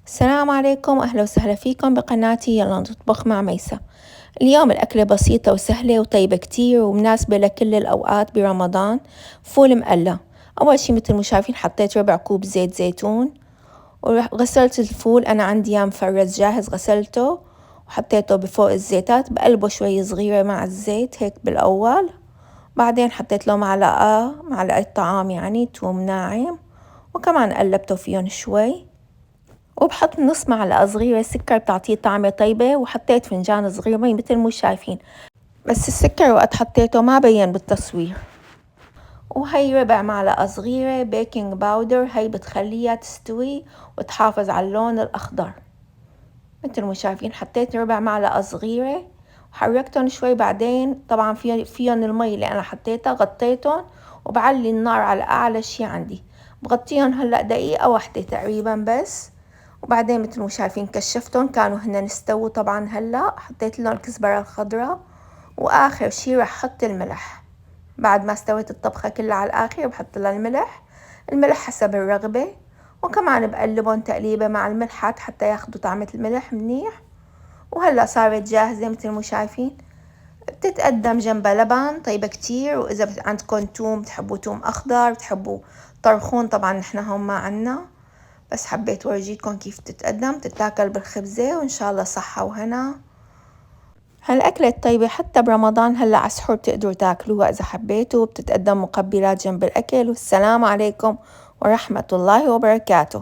السلام عليكم، أهلا وسهلا فيكم بقناتي يلا نطبخ مع ميسة. اليوم الأكلة بسيطة وسهلة وطيبة كتير ومناسبة لكل الأوقات برمضان. فول مقلى. أول شي مثل ما شايفين حطيت ربع كوب زيت زيتون، وغسلت الفول. أنا عندي إياه مفرز جاهز، غسلته وحطيته بفوق الزيتات، بقلبه شوي صغيرة مع الزيت هيك بالأول. بعدين حطيت له معلقة طعام يعني توم ناعم، وكمان قلبته فيهم شوي، وبحط نص معلقة صغيرة سكر بتعطيه طعمة طيبة، وحطيت فنجان صغير مي مثل مو شايفين، بس السكر وقت حطيته ما بين بالتصوير. وهي ربع معلقة صغيرة بيكنج باودر، هي بتخليها تستوي وتحافظ على اللون الأخضر. مثل ما شايفين حطيت ربع معلقة صغيرة وحركتهم شوي. بعدين طبعا فيهم المي اللي أنا حطيتها غطيتهم، وبعلي النار على أعلى شي عندي. بغطيهم هلأ دقيقة واحدة تقريبا بس. وبعدين مثل ما شايفين كشفتهم كانوا هن استووا. طبعا هلا حطيت لهم الكزبرة الخضراء، واخر شي رح احط الملح. بعد ما استوت الطبخة كلها على الاخر بحط لها الملح حسب الرغبة، وكمان بقلبهم تقليبة مع الملحات حتى ياخدوا طعمة الملح منيح. وهلا صارت جاهزة مثل ما شايفين. بتتقدم جنبها لبن طيبة كتير. واذا عندكم توم، بتحبوا توم اخضر، بتحبوا طرخون، طبعا نحن هون ما عنا، بس حبيت ورجيكم كيف تتقدم. تتاكل بالخبزة، وإن شاء الله صحة وهنا. هالأكلة الطيبة حتى برمضان هلا على السحور بتقدروا تاكلوها إذا حبيتوا. بتتقدم مقبلات جنب الأكل. والسلام عليكم ورحمة الله وبركاته.